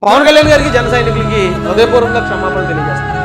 పవన్ కళ్యాణ్ గారికి జన సైనికులకి హృదయపూర్వకంగా క్షమాపణ తెలియజేస్తాను.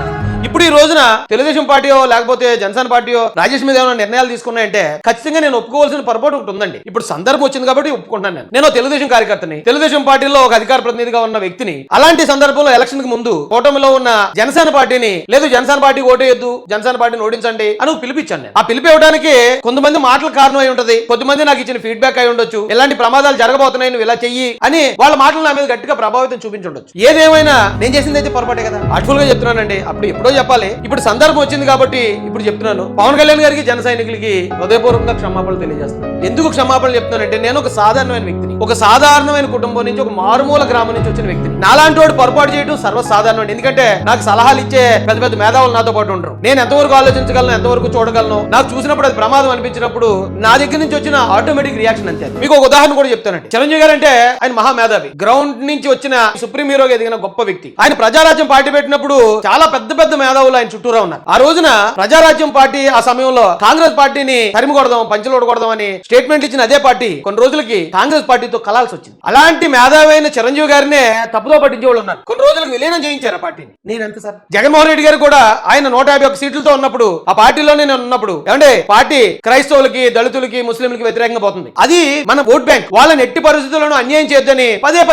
ఇప్పుడు ఈ రోజున తెలుగుదేశం పార్టీయో లేకపోతే జనసేన పార్టీయో రాజేష్ మీద ఏమైనా నిర్ణయాలు తీసుకున్నాయంటే ఖచ్చితంగా నేను ఒప్పుకోవాల్సిన పొరపాటు ఒకటి ఉందండి. ఇప్పుడు సందర్భం వచ్చింది కాబట్టి ఒప్పుకుంటాను. నేను తెలుగుదేశం కార్యకర్తని, తెలుగుదేశం పార్టీలో ఒక అధికార ప్రతినిధిగా ఉన్న వ్యక్తిని. అలాంటి సందర్భంలో ఎలక్షన్ కి ముందు కూటమిలో ఉన్న జనసేన పార్టీని లేదు జనసేన పార్టీ ఓటేయొద్దు, జనసేన పార్టీని ఓడించండి అని పిలిపించాను నేను. ఆ పిలిపి ఇవ్వడానికి కొంతమంది మాటల కారణం అయి ఉంటది, కొద్దిమంది నాకు ఇచ్చిన ఫీడ్బ్యాక్ అయి ఉండొచ్చు. ఇలాంటి ప్రమాదాలు జరగబోతున్నాయి నువ్వు ఇలా చెయ్యి అని వాళ్ళ మాటలు నా మీద గట్టిగా ప్రభావితం చూపించుండొచ్చు. ఏదేమైనా నేను చేసింది అయితే పొరపాటే కదా, అటుఫుల్ గా చెప్తున్నానండి. అప్పుడు ఎప్పుడో చెప్పాలి, ఇప్పుడు సందర్భం వచ్చింది కాబట్టి ఇప్పుడు చెప్తున్నాను. పవన్ కళ్యాణ్ గారికి జన సైనికులకి హృదయపూర్వకంగా క్షమాపణలు తెలియజేస్తాను. ఎందుకు క్షమాపణలు చెప్తున్నానంటే నేను ఒక సాధారణమైన వ్యక్తిని, ఒక సాధారణమైన కుటుంబం నుంచి, ఒక మారుమూల గ్రామం నుంచి వచ్చిన వ్యక్తిని. నాలాంటి వాడు పొరపాటు చేయడం సర్వసాధారణం. ఎందుకంటే నాకు సలహాలు ఇచ్చే పెద్ద పెద్ద మేధావులు నాతో పాటు ఉండరు. నేను ఎంతవరకు ఆలోచించగలను, ఎంతవరకు చూడగలను, నాకు చూసినప్పుడు అది ప్రమాదం అనిపించినప్పుడు నా దగ్గర నుంచి వచ్చిన ఆటోమేటిక్ రియాక్షన్ అంతే. మీకు ఒక ఉదాహరణ కూడా చెప్తానండి. చిరంజీవి గారు అంటే ఆయన మహామేధావి, గ్రౌండ్ నుంచి వచ్చిన సుప్రీం హీరోగా ఎదిగిన గొప్ప వ్యక్తి. ఆయన ప్రజారాజ్యం పార్టీ పెట్టినప్పుడు చాలా పెద్ద పెద్ద మేధావులు ఆయన చుట్టూరా ఉన్నారు. ఆ రోజున ప్రజారాజ్యం పార్టీ ఆ సమయంలో కాంగ్రెస్ పార్టీని తరిమికొడదాం, పంచలోడకూడదాం అని స్టేట్మెంట్ ఇచ్చిన అదే పార్టీ కొన్ని రోజులకి కాంగ్రెస్ పార్టీతో కలాల్సి వచ్చింది. అలాంటి మేధావైన చిరంజీవి గారినే తప్పుదో పట్టించే వాళ్ళు ఉన్నారు. కొన్ని రోజులకు విలీనం చేయించారు ఆ పార్టీని. నేనెంత సార్ జగన్మోహన్ రెడ్డి గారు కూడా ఆయన 151 సీట్లతో ఉన్నప్పుడు ఆ పార్టీలోనే నేను ఉన్నప్పుడు ఏమంటే పార్టీ క్రైస్తవులకి, దళితులకి, ముస్లింలకి వ్యతిరేకంగా పోతుంది. అది మన ఓట్ బ్యాంక్. వాళ్ళని ఎట్టి పరిస్థితుల్లోనూ అన్యాయం చేయొద్దని పదే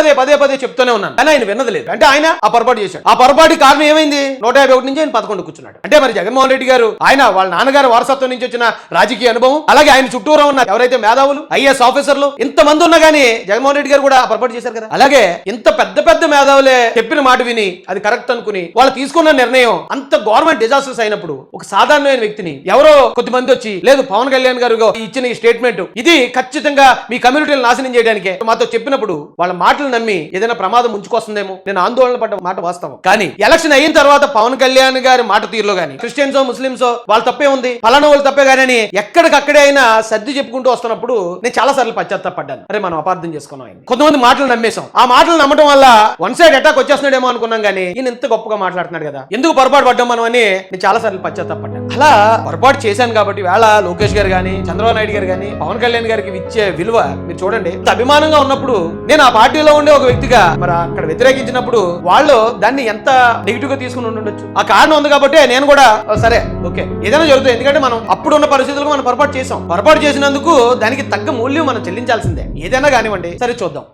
పదే చెప్తూనే ఉన్నాను. కానీ ఆయన విన్నది లేదు. అంటే ఆయన ఆ పొరపాటు చేశాడు. ఆ పొరపాటు కారణం ఏమైంది? 151 నుంచి ఆయన 11 కూర్చున్నాడు. అంటే మరి జగన్మోహన్ రెడ్డి గారు ఆయన వాళ్ళ నాన్నగారు వారసత్వం నుంచి వచ్చిన రాజకీయ అనుభవం, అలాగే ఆయన చుట్టూరా ఉన్న ఎవరైతే మేధావులు, ఐఏఎస్ ఆఫీసర్లు ఇంతమంది ఉన్నా గానీ జగన్మోహన్ రెడ్డి గారు కూడా ఆ పొరపాటు చేశారు కదా. అలాగే ఇంత పెద్ద పెద్ద మేధావులే చెప్పిన మాట విని అది కరెక్ట్ అనుకుని వాళ్ళు తీసుకున్న నిర్ణయం అంత గవర్నమెంట్ డిజాస్టర్స్ అయినప్పుడు ఒక సాధారణమైన వ్యక్తిని ఎవరో కొద్దిమంది వచ్చి లేదు పవన్ కళ్యాణ్ గారు ఇచ్చిన ఈ స్టేట్మెంట్ ఇది ఖచ్చితంగా మీ కమ్యూనిటీని నాశనం చేయడానికే మాతో చెప్పినప్పుడు వాళ్ళ మాటలు నమ్మి ఏదైనా ప్రమాదం ముంచుకొస్తుందేమో నేను ఆందోళన పడ్డ మాట వాస్తవం. కానీ ఎలక్షన్ అయిన తర్వాత పవన్ కళ్యాణ్ గారి మాట తీరులో గానీ క్రిస్టియన్సో ముస్లింసో వాళ్ళ తప్పే ఉంది, ఫలానా వాళ్ళు తప్పే గానీ ఎక్కడికక్కడే అయినా సర్ది చెప్పుకుంటూ వస్తున్నప్పుడు నేను చాలా సార్లు పశ్చాత్తాపడ్డాను. అరే మనం అపార్థం చేసుకున్నాం. ఆయన కొంతమంది మాటలు నమ్మేశాం. ఆ మాటలు నమ్మడం వల్ల వన్ సైడ్ అటాక్ వచ్చేస్తున్నాడేమో అనుకున్నాం కానీ ఈయన ఎంత గొప్పగా మాట్లాడుతున్నాడు కదా, ఎందుకు పొరపాటు పడ్డాం మనం అని నేను చాలా సార్లు పశ్చాత్తాపడ్డాను. అలా పొరపాటు చేశాను కాబట్టి వేళ లోకేష్ గారు గానీ, చంద్రబాబు నాయుడు గారు గానీ, పవన్ కళ్యాణ్ గారికి ఇచ్చే విలువ మీరు చూడండి. అభిమానంగా ఉన్నప్పుడు నేను ఆ పార్టీలో ఉండే ఒక వ్యక్తిగా మరి అక్కడ వ్యతిరేకించినప్పుడు వాళ్ళు దాన్ని ఎంత నెగిటివ్ గా తీసుకుని ఉండొచ్చు. ఆ కారణం ఉంది కాబట్టి నేను కూడా సరే ఓకే ఏదైనా జరుగుతుంది. ఎందుకంటే మనం అప్పుడున్న పరిస్థితులకు మనం పొరపాటు చేసాం. పొరపాటు చేసినందుకు దానికి తగ్గ మూల్యం మనం చెల్లించాల్సిందే. ఏదైనా కానివ్వండి, సరే చూద్దాం.